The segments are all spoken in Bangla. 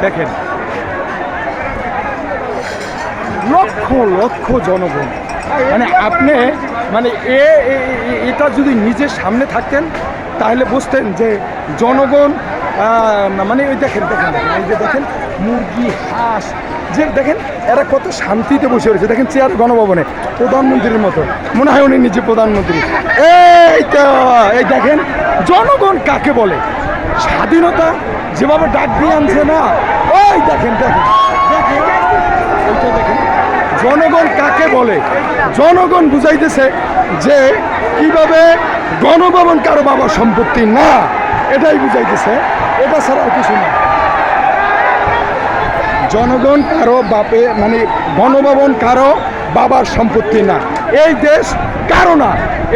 দেখেন লক্ষ লক্ষ জনগণ, মানে আপনি মানে এটা যদি নিজের সামনে থাকতেন তাহলে বুঝতেন যে জনগণ মানে ওই দেখেন দেখেন এই যে দেখেন মুরগি হাঁস যে দেখেন এরা কত শান্তিতে বসে রয়েছে। দেখেন চেয়ার গণভবনে প্রধানমন্ত্রীর মতো, মনে হয় উনি নিজে প্রধানমন্ত্রী। এই তো এই দেখেন জনগণ কাকে বলে, স্বাধীনতা যেভাবে ডাক দিয়ে আনছে না, ওই দেখেন দেখেন দেখেন ওইটা দেখেন জনগণ কাকে বলে। জনগণ বুঝাইতেছে যে কিভাবে গণভবন কারো বাবার সম্পত্তি না, এটাই বুঝাইতেছে, এটা ছাড়া আর কিছু না। জনগণ কারো বাপে মানে গণভবন কারো বাবার সম্পত্তি না, এই দেশ কারো না,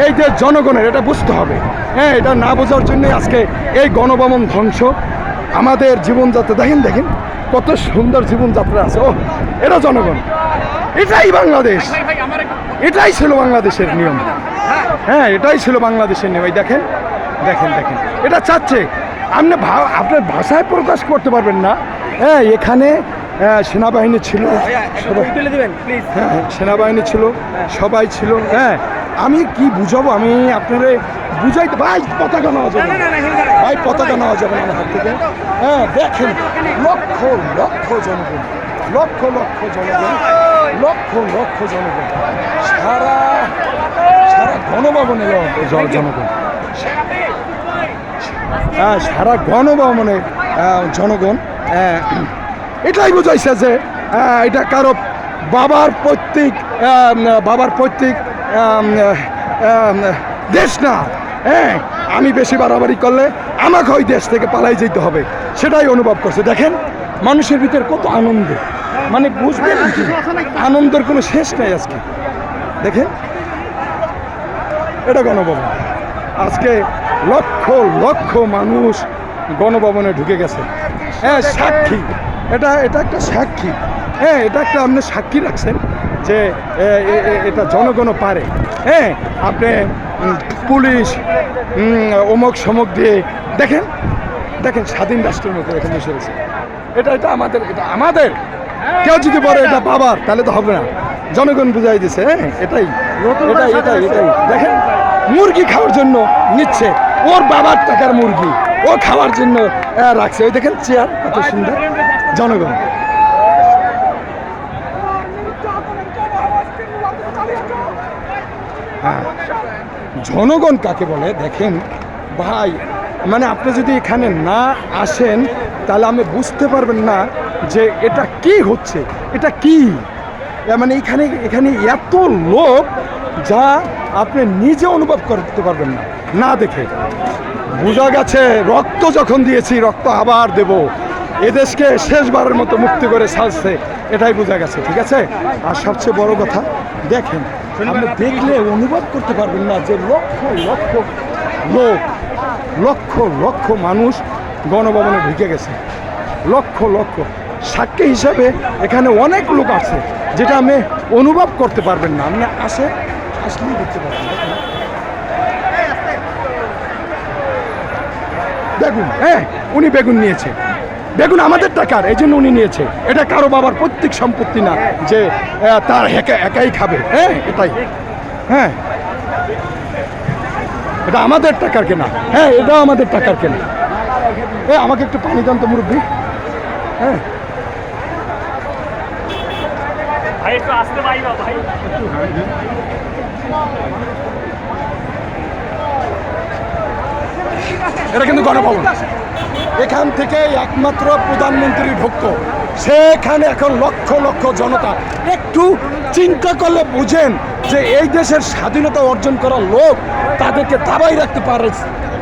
এই দেশ জনগণের, এটা বুঝতে হবে। হ্যাঁ, এটা না বোঝার জন্যই আজকে এই গণভবন ধ্বংস। আমাদের জীবনযাত্রা দেখেন দেখেন কত সুন্দর জীবনযাত্রা আছে। ও এটা জনগণ, এটাই বাংলাদেশ, এটাই ছিল বাংলাদেশের নিয়ম। হ্যাঁ, এটাই ছিল বাংলাদেশের নিয়ম। এই দেখেন দেখেন দেখেন এটা চাচ্ছে আপনি আপনার ভাষায় প্রকাশ করতে পারবেন না। হ্যাঁ, এখানে সেনাবাহিনী ছিল, হ্যাঁ সেনাবাহিনী ছিল, সবাই ছিল। হ্যাঁ, আমি কি বুঝাবো, আমি আপনারে বুঝাইতে ভাই পতাকা নেওয়া যাবে না, ভাই পতাকা নেওয়া যাবে না আমার হাত থেকে। হ্যাঁ দেখেন লক্ষ লক্ষ জনগণ, লক্ষ লক্ষ জনগণ, লক্ষ লক্ষ জনগণ, সারা সারা গণভবনে জনগণ, হ্যাঁ সারা গণভবনে জনগণ। এটাই বোঝাইছে যে এটা কারো বাবার পৈতৃক দেশ না। হ্যাঁ, আমি বেশি বাড়াবাড়ি করলে আমাকে ওই দেশ থেকে পালাই যেতে হবে, সেটাই অনুভব করছে। দেখেন মানুষের ভিতরে কত আনন্দ, মানে বুঝবেন আনন্দের কোনো শেষ নাই আজকে। দেখেন এটা গণভবন, আজকে লক্ষ লক্ষ মানুষ গণভবনে ঢুকে গেছে। হ্যাঁ সাক্ষী, এটা একটা সাক্ষী। হ্যাঁ, এটা একটা আপনি সাক্ষী রাখছেন যে এটা জনগণও পারে। হ্যাঁ, আপনি পুলিশ অমুক সমক দিয়ে দেখেন দেখেন স্বাধীন রাষ্ট্রের মতো এখানে বসে রয়েছে। এটা আমাদের, এটা আমাদের। কেউ যদি বলে এটা বাবার তাহলে তো হবে না, জনগণ বুঝাই দিছে। হ্যাঁ, এটাই এটাই এটাই এটাই দেখেন মুরগি খাওয়ার জন্য নিচ্ছে, ওর বাবার টাকার মুরগি ও খাওয়ার জন্য রাখছে। ওই দেখেন চেয়ার কত সুন্দর, জনগণ। হ্যাঁ, জনগণ কাকে বলে দেখেন ভাই, মানে আপনি যদি এখানে না আসেন তাহলে আমি বুঝতে পারবেন না যে এটা কি হচ্ছে, এটা কি মানে এখানে এত লোক যা আপনি নিজে অনুভব করতে পারবেন না, না দেখে। বোঝা গেছে রক্ত যখন দিয়েছি রক্ত আবার দেব, এদেশকে শেষবারের মতো মুক্তি করে ছাড়ছে, এটাই বোঝা গেছে। ঠিক আছে, আর সবচেয়ে বড় কথা দেখেন, আপনি দেখলে অনুভব করতে পারবেন না যে লক্ষ লক্ষ লোক, লক্ষ লক্ষ মানুষ গণভবনে ঢুকে গেছে, লক্ষ লক্ষ। সাক্ষী হিসাবে এখানে অনেক লোক আছে যেটা আপনি অনুভব করতে পারবেন না, আপনি আসলেই দেখতে পারবেন। বেগুন, হ্যাঁ উনি বেগুন নিয়েছে, বেগুন আমাদের টাকার, এই জন্য উনি নিয়েছে। এটা কারো বাবার পৈতৃক সম্পত্তি না যে তার একাই খাবে। হ্যাঁ এটাই, হ্যাঁ এটা আমাদের টাকার কেনা। হ্যাঁ, এটাও আমাদের টাকার কেনা। আমাকে একটু পানি দেন তো মুরব্বী। হ্যাঁ এটা কিন্তু গণভবন, এখান থেকে একমাত্র প্রধানমন্ত্রী ঢুকতো, সেখানে এখন লক্ষ লক্ষ জনতা। একটু চিন্তা করলে বুঝেন যে এই দেশের স্বাধীনতা অর্জন করা লোক তাদেরকে দাবাই রাখতে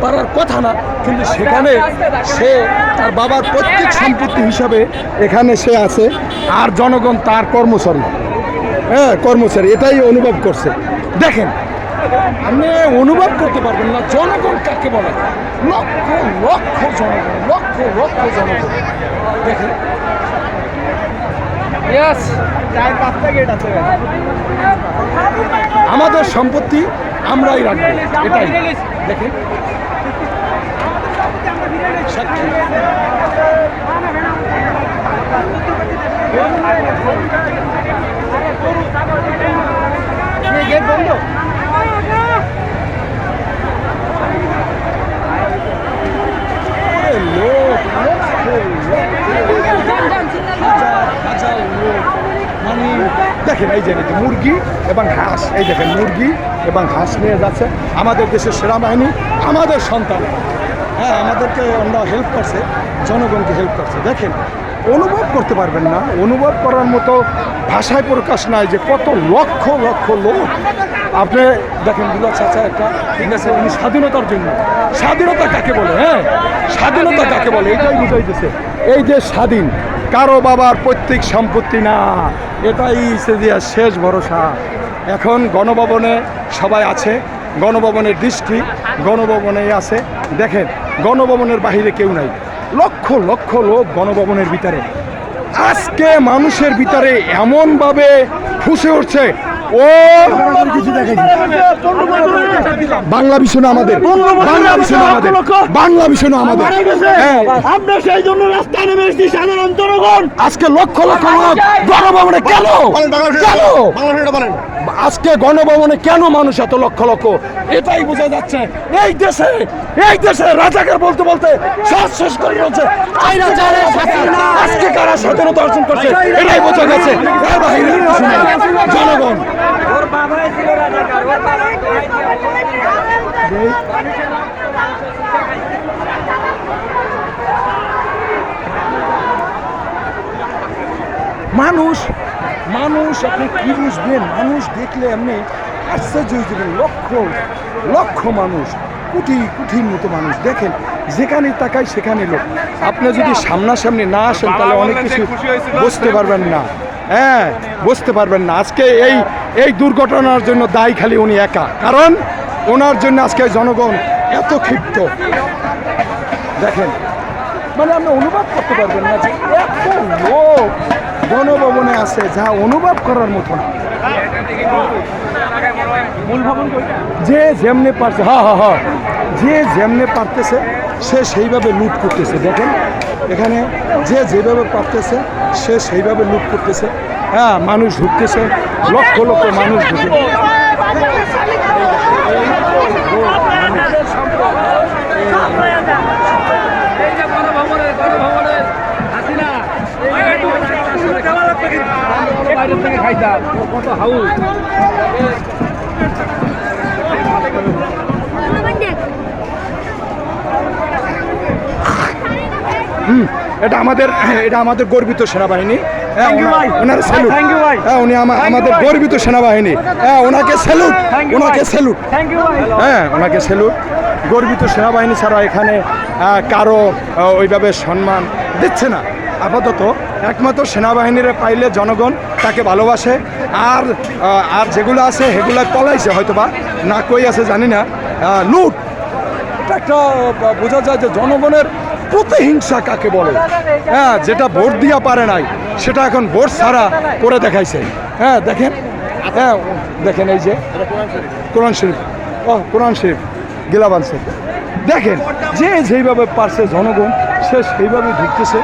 পারার কথা না, কিন্তু সেখানে সে তার বাবার পৈতৃক সম্পত্তি হিসাবে এখানে সে আছে, আর জনগণ তার কর্মচারী। হ্যাঁ কর্মচারী, এটাই অনুভব করছে। দেখেন আপনি অনুভব করতে পারবেন না জনগণ কাকে বলে, লক্ষ লক্ষ জনগণ, লক্ষ লক্ষ জনগণ। দেখেন আমাদের সম্পত্তি আমরাই রাখবো, এটাই। দেখেন সাক্ষী। গেট বন্ধ। লোক মানে দেখেন এই যে মুরগি এবং হাঁস, এই দেখেন মুরগি এবং হাঁস নিয়ে যাচ্ছে আমাদের দেশের সেনাবাহিনী, আমাদের সন্তান। হ্যাঁ, আমাদেরকে আমরা হেল্প করছে, জনগণকে হেল্প করছে। দেখেন, অনুভব করতে পারবেন না, অনুভব করার মতো ভাষায় প্রকাশ নাই যে কত লক্ষ লক্ষ লোক। আপনি দেখেন দুলা চাচা একটা, ঠিক আছে, উনি স্বাধীনতার জন্য, স্বাধীনতা কাকে বলে, হ্যাঁ স্বাধীনতা কাকে বলে এটাই বুঝাইতেছে। এই যে স্বাধীন, কারো বাবার পৈতৃক সম্পত্তি না, এটাই শেষ ভরসা। এখন গণভবনে সবাই আছে, গণভবনের দৃষ্টি গণভবনেই আছে। দেখেন, গণভবনের বাহিরে কেউ নাই, লক্ষ লক্ষ লোক গণভবনের ভিতরে। আজকে মানুষের ভিতরে এমনভাবে ফুসে উঠছে, ও বাংলা ভীষণ আমাদের, বাংলা ভীষণ আমাদের, বাংলা ভীষণ আমাদের। আমরা সেই জন্য রাস্তায় নেমে এসেছি, সাধারণ জনগণ। আজকে লক্ষ লক্ষ লোক গণভবনে কেন, কেন আজকে গণভবনে কেন মানুষ এত লক্ষ লক্ষ, এটাই বোঝা যাচ্ছে। এই দেশে রাজাকার বলতে বলতে শ্বাস শেষ করে রয়েছে। আজকে কারা স্বাধীনতা অর্জন করছে এটাই বোঝা গেছে। এর বাহিরে কিছু নেই। জনগণ মানুষ মানুষ আপনি কি বুঝবেন? মানুষ দেখলে এমনি আশ্চর্য হয়ে যাবেন। লক্ষ লক্ষ মানুষ, কোটি কোটির মতো মানুষ। দেখেন, যেখানে তাকাই সেখানে লোক। আপনি যদি সামনাসামনি না আসেন তাহলে অনেক কিছু বুঝতে পারবেন না। হ্যাঁ, বুঝতে পারবেন না। আজকে এই দুর্ঘটনার জন্য দায়ী খালি উনি একা, কারণ ওনার জন্য আজকে জনগণ এত ক্ষিপ্ত। দেখেন, মানে আপনি অনুভব করতে পারবেন না যে এত লোক গণভবনে আছে, যা অনুভব করার মতো না। যে যেমনে পারছে, যে যেমনে পারতেছে সে সেইভাবে লুট করতেছে। দেখেন, এখানে যে যেভাবে পারতেছে সে সেইভাবে লুট করতেছে। হ্যাঁ, মানুষ ঢুকতেছে, লক্ষ লক্ষ মানুষ ঢুকে। এটা আমাদের গর্বিত সেনাবাহিনী। ওনার স্যালুট। হ্যাঁ, উনি আমাদের গর্বিত সেনাবাহিনী। হ্যাঁ, ওনাকে স্যালুট, ওনাকে স্যালুট। হ্যাঁ, ওনাকে স্যালুট। গর্বিত সেনাবাহিনী ছাড়া এখানে কারো ওইভাবে সম্মান দিচ্ছে না আপাতত। একমাত্র সেনাবাহিনীর পাইলে জনগণ তাকে ভালোবাসে। আর যেগুলো আছে সেগুলো পলাইছে, হয়তোবা না কই আছে জানি না। লুট, এটা একটা বোঝা যায় যে জনগণের প্রতিহিংসা কাকে বলে। হ্যাঁ, যেটা ভোট দিয়া পারে নাই সেটা এখন ভোট ছাড়া করে দেখাইছে। হ্যাঁ, দেখেন, হ্যাঁ দেখেন, এই যে কোরআন শরীফ, কোরআন শরীফ গিলা বানছে। দেখেন, যে যেইভাবে পারছে জনগণ সে সেইভাবে ঢুকতেছে।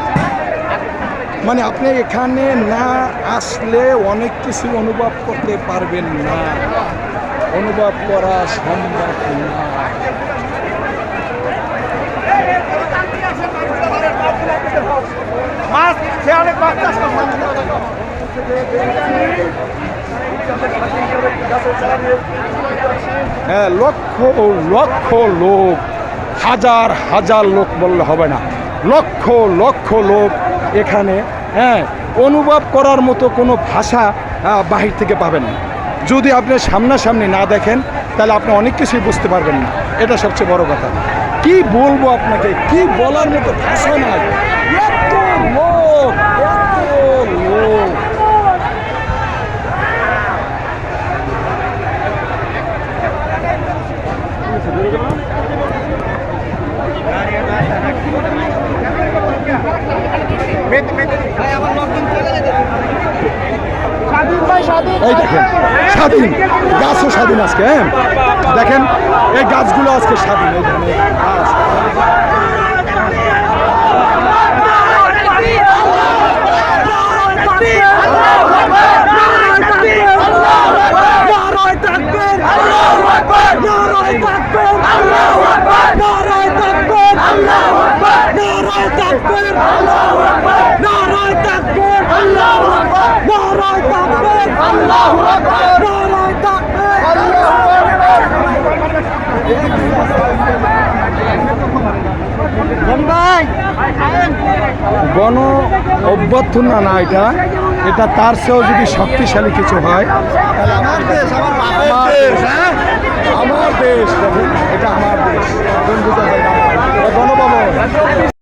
মানে আপনি এখানে না আসলে অনেক কিছু অনুভব করতে পারবেন না, অনুভব করা সম্ভব না। হ্যাঁ, লক্ষ লক্ষ লোক, হাজার হাজার লোক বললে হবে না, লক্ষ লক্ষ লোক এখানে। হ্যাঁ, অনুভব করার মতো কোনো ভাষা বাহির থেকে পাবেন না। যদি আপনি সামনাসামনি না দেখেন তাহলে আপনি অনেক কিছুই বুঝতে পারবেন না। এটা সবচেয়ে বড় কথা। কি বলবো আপনাকে, কি বলার মতো ভাষা নাই। এত লোক, এত লোক। এই দেখেন, স্বাধীন গাছও স্বাধীন আজকে। হ্যাঁ, দেখেন এই গাছগুলো আজকে স্বাধীন। এই ধরনের গাছ তাকবীর আল্লাহু আকবার নারায়ে তাকবীর আল্লাহু আকবার নারায়ে তাকবীর আল্লাহু আকবার নারায়ে তাকবীর আল্লাহু আকবার ভাই গণ অভ্যর্থনা না এটা, এটা তার চেয়েও যদি শক্তিশালী কিছু হয় তাহলে আমার দেশ আমার বাপের আমার দেশ দেশ, হ্যাঁ আমার দেশ, দেখুন এটা আমার দেশ, গণভবন।